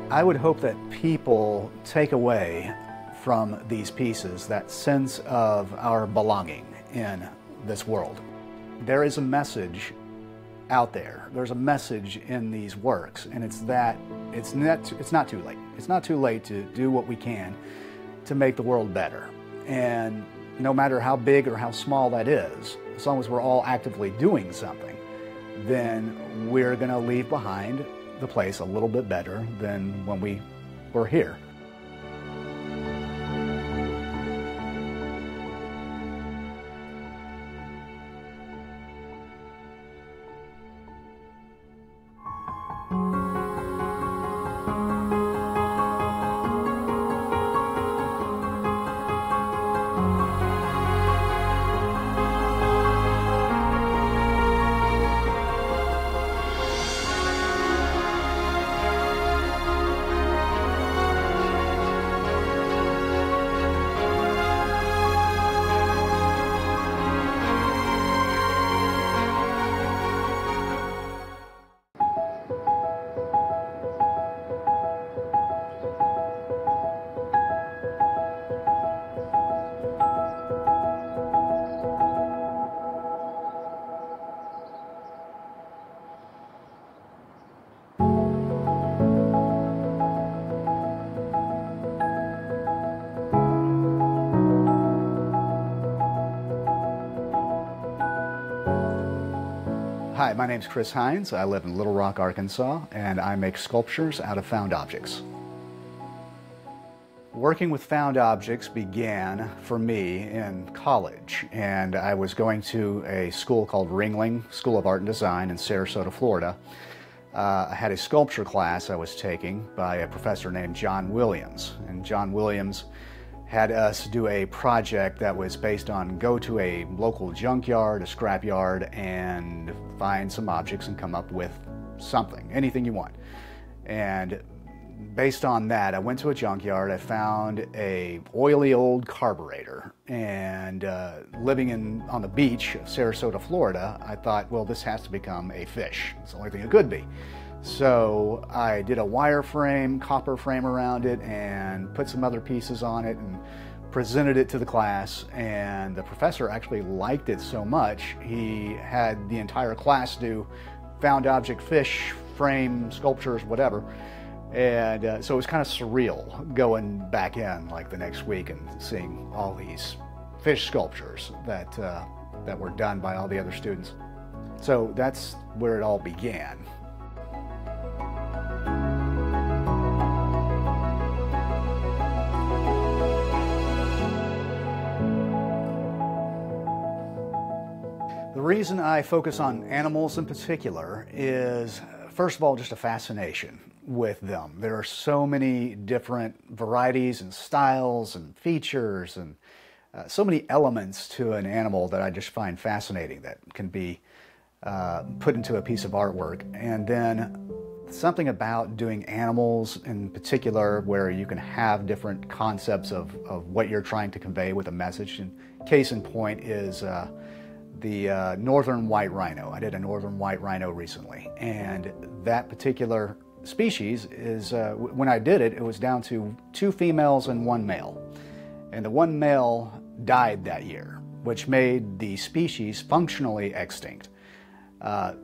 I would hope that people take away from these pieces that sense of our belonging in this world. There is a message out there. There's a message in these works, and it's that it's not too late. It's not too late to do what we can to make the world better. And no matter how big or how small that is, as long as we're all actively doing something, then we're going to leave behind the place a little bit better than when we were here. Hi, my name's Chris Hynes. I live in Little Rock, Arkansas, and I make sculptures out of found objects. Working with found objects began for me in college, and I was going to a school called Ringling School of Art and Design in Sarasota, Florida. I had a sculpture class I was taking by a professor named John Williams, and John Williams had us do a project that was based on go to a local junkyard, a scrapyard, and find some objects and come up with something, anything you want. And based on that, I went to a junkyard, I found a oily old carburetor, and living on the beach of Sarasota, Florida, I thought, well, this has to become a fish. It's the only thing it could be. So I did a wire frame, copper frame around it, and put some other pieces on it and presented it to the class, and the professor actually liked it so much he had the entire class do found object fish frame sculptures, whatever. And so it was kind of surreal going back in like the next week and seeing all these fish sculptures that were done by all the other students. So that's where it all began. The reason I focus on animals in particular is, first of all, just a fascination with them. There are so many different varieties and styles and features and so many elements to an animal that I just find fascinating that can be put into a piece of artwork. And then something about doing animals in particular where you can have different concepts of what you're trying to convey with a message. And case in point is the northern white rhino. I did a northern white rhino recently, and that particular species is, when I did it, it was down to 2 females and 1 male. And the 1 male died that year, which made the species functionally extinct.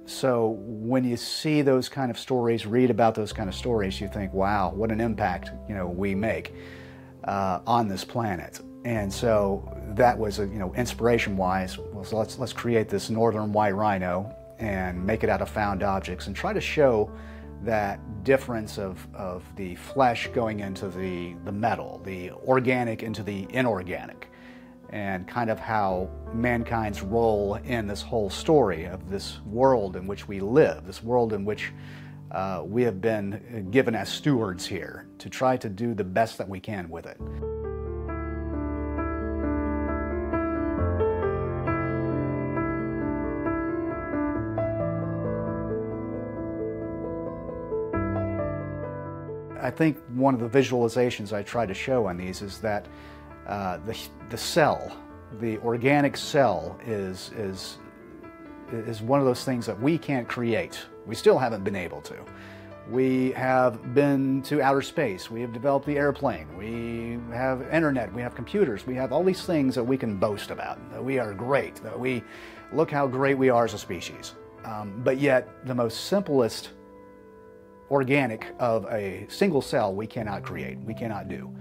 So when you see those kind of stories, read about those kind of stories, you think, wow, what an impact, we make on this planet. And so that was, inspiration-wise, well, so let's create this northern white rhino and make it out of found objects and try to show that difference of the flesh going into the metal, the organic into the inorganic, and kind of how mankind's role in this whole story of this world in which we live, this world in which we have been given as stewards here to try to do the best that we can with it. I think one of the visualizations I try to show on these is that the cell, the organic cell, is one of those things that we can't create. We still haven't been able to. We have been to outer space. We have developed the airplane. We have internet. We have computers. We have all these things that we can boast about, that we are great, that we look how great we are as a species. But yet, the most simplest organic of a single cell we cannot create, we cannot do.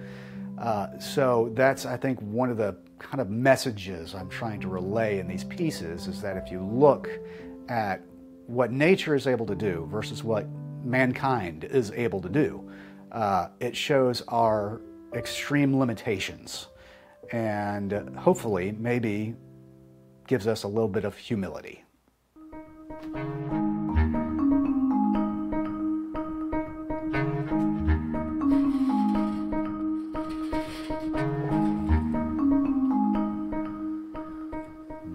So that's, I think, one of the kind of messages I'm trying to relay in these pieces, is that if you look at what nature is able to do versus what mankind is able to do, it shows our extreme limitations, and hopefully maybe gives us a little bit of humility.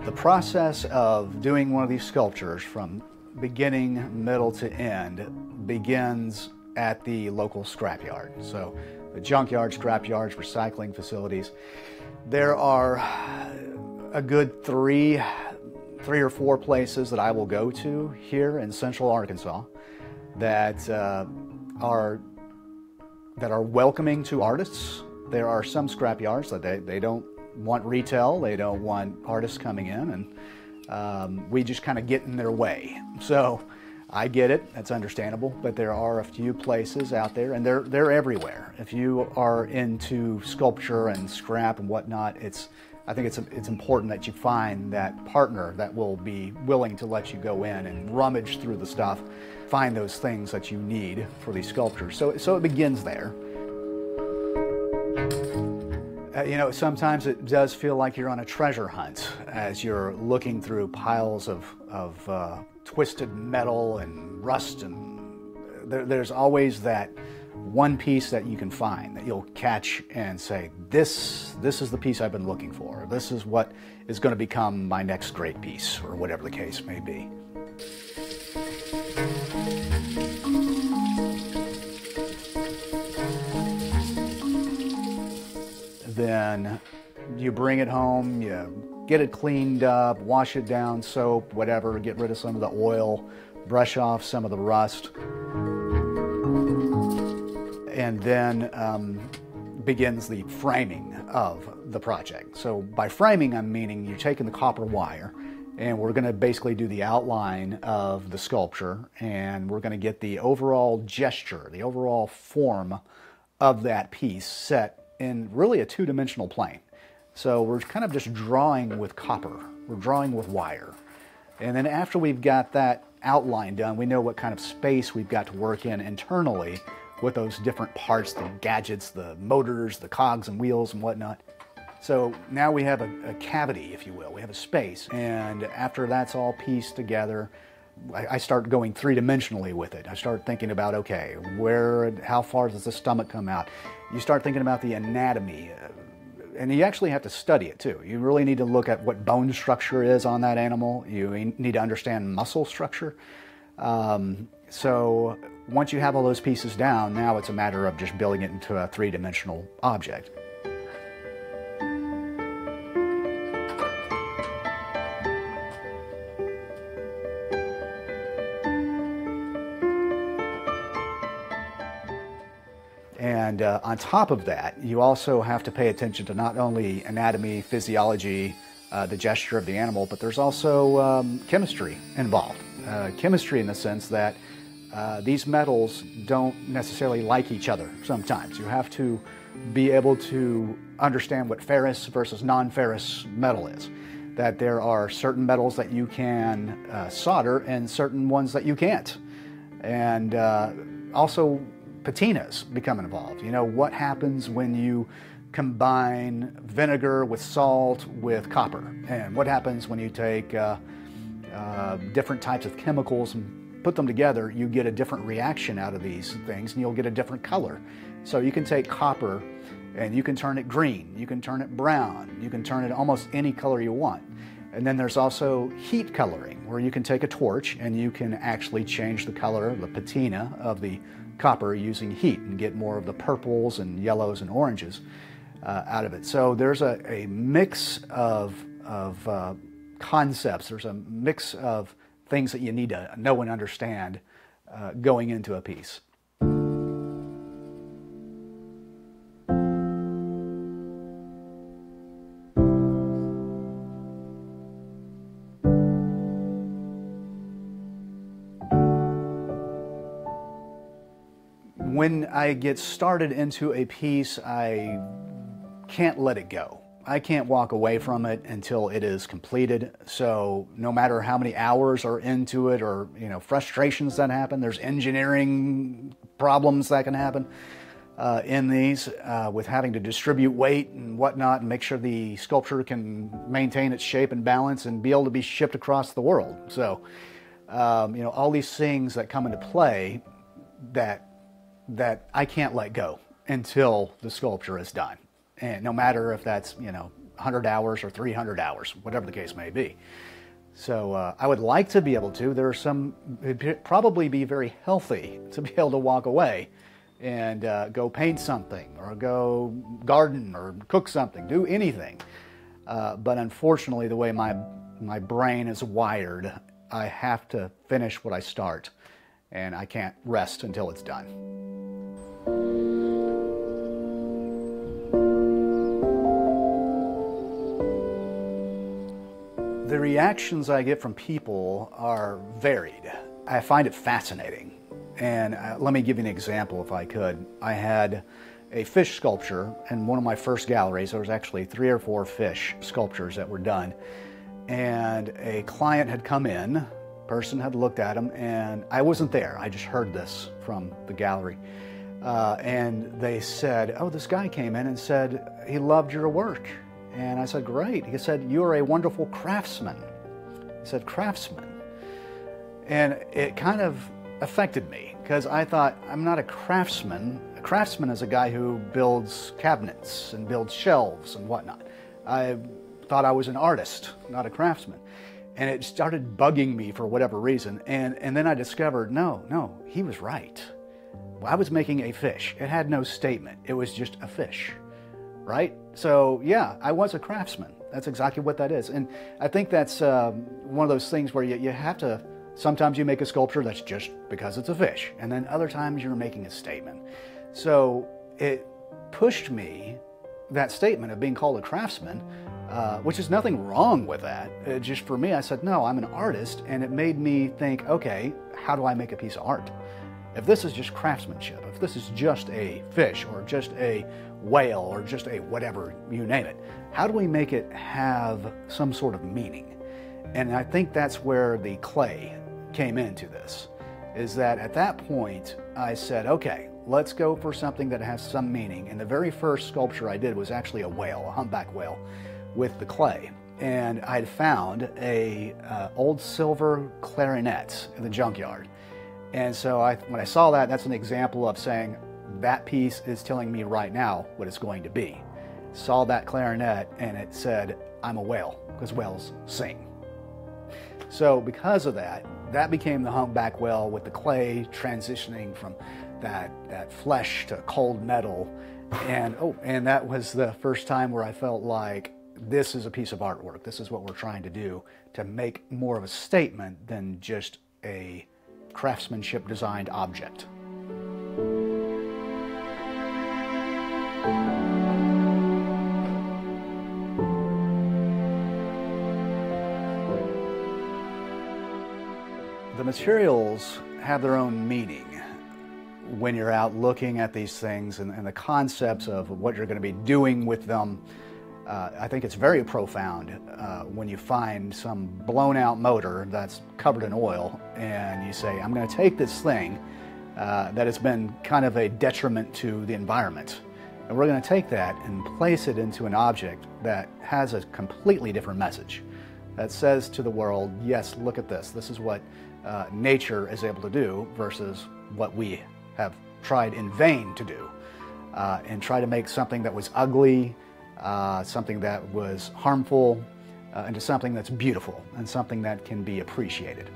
The process of doing one of these sculptures from beginning, middle to end begins at the local scrapyard. So the junkyard, scrapyards, recycling facilities. There are a good three or four places that I will go to here in central Arkansas that are welcoming to artists. There are some scrapyards that they don't want retail, they don't want artists coming in, and we just kind of get in their way. So I get it, that's understandable, but there are a few places out there, and they're everywhere. If you are into sculpture and scrap and whatnot, I think it's important that you find that partner that will be willing to let you go in and rummage through the stuff, find those things that you need for these sculptures. So it begins there. You know, sometimes it does feel like you're on a treasure hunt as you're looking through piles of twisted metal and rust, and there's always that one piece that you can find that you'll catch and say, this is the piece I've been looking for. This is what is going to become my next great piece, or whatever the case may be. Then you bring it home, you get it cleaned up, wash it down, soap, whatever, get rid of some of the oil, brush off some of the rust. And then begins the framing of the project. So by framing, I'm meaning you're taking the copper wire, and we're going to basically do the outline of the sculpture, and we're going to get the overall gesture, the overall form of that piece set in really a two-dimensional plane. So we're kind of just drawing with copper, we're drawing with wire. And then after we've got that outline done, we know what kind of space we've got to work in internally with those different parts, the gadgets, the motors, the cogs and wheels and whatnot. So now we have a cavity, if you will. We have a space. And after that's all pieced together, I start going three-dimensionally with it. I start thinking about, okay, how far does the stomach come out? You start thinking about the anatomy. And you actually have to study it too. You really need to look at what bone structure is on that animal. You need to understand muscle structure. So once you have all those pieces down, now it's a matter of just building it into a three-dimensional object. And on top of that, you also have to pay attention to not only anatomy, physiology, the gesture of the animal, but there's also chemistry involved. Chemistry in the sense that these metals don't necessarily like each other sometimes. You have to be able to understand what ferrous versus non-ferrous metal is. That there are certain metals that you can solder and certain ones that you can't. And also patinas become involved. You know, what happens when you combine vinegar with salt with copper? And what happens when you take different types of chemicals and put them together? You get a different reaction out of these things, and you'll get a different color. So you can take copper and you can turn it green, you can turn it brown, you can turn it almost any color you want. And then there's also heat coloring, where you can take a torch and you can actually change the color, the patina of the copper using heat, and get more of the purples and yellows and oranges out of it. So there's a mix of concepts, there's a mix of things that you need to know and understand going into a piece. When I get started into a piece, I can't let it go. I can't walk away from it until it is completed. So no matter how many hours are into it, or frustrations that happen, there's engineering problems that can happen in these with having to distribute weight and whatnot and make sure the sculpture can maintain its shape and balance and be able to be shipped across the world. So all these things that come into play that I can't let go until the sculpture is done. And no matter if that's, 100 hours or 300 hours, whatever the case may be. So I would like to be able to. It'd probably be very healthy to be able to walk away and go paint something or go garden or cook something, do anything. But unfortunately, the way my brain is wired, I have to finish what I start, and I can't rest until it's done. The reactions I get from people are varied. I find it fascinating. And let me give you an example if I could. I had a fish sculpture in one of my first galleries. There was actually 3 or 4 fish sculptures that were done. And a client had come in, person had looked at them, and I wasn't there. I just heard this from the gallery. And they said, oh, this guy came in and said he loved your work. And I said, great. He said, you are a wonderful craftsman. He said, craftsman. And it kind of affected me because I thought, I'm not a craftsman. A craftsman is a guy who builds cabinets and builds shelves and whatnot. I thought I was an artist, not a craftsman. And it started bugging me for whatever reason. And then I discovered, no, he was right. I was making a fish. It had no statement. It was just a fish. Right? So yeah, I was a craftsman. That's exactly what that is. And I think that's one of those things where you have to, sometimes you make a sculpture that's just because it's a fish, and then other times you're making a statement. So it pushed me, that statement of being called a craftsman, which is nothing wrong with that. Just for me, I said, no, I'm an artist, and it made me think, okay, how do I make a piece of art? If this is just craftsmanship, if this is just a fish or just a whale or just a whatever, you name it, how do we make it have some sort of meaning? And I think that's where the clay came into this, is that at that point I said, okay, let's go for something that has some meaning. And the very first sculpture I did was actually a whale, a humpback whale, with the clay. And I'd found a old silver clarinet in the junkyard. And so when I saw that, that's an example of saying, that piece is telling me right now what it's going to be. Saw that clarinet and it said, I'm a whale, because whales sing. So because of that, that became the humpback whale with the clay transitioning from that flesh to cold metal. And that was the first time where I felt like this is a piece of artwork. This is what we're trying to do to make more of a statement than just a craftsmanship designed object. The materials have their own meaning when you're out looking at these things and the concepts of what you're going to be doing with them. I think it's very profound when you find some blown out motor that's covered in oil and you say, I'm going to take this thing that has been kind of a detriment to the environment, and we're going to take that and place it into an object that has a completely different message that says to the world, yes, look at this. This is what nature is able to do versus what we have tried in vain to do, and try to make something that was ugly, something that was harmful, into something that's beautiful and something that can be appreciated.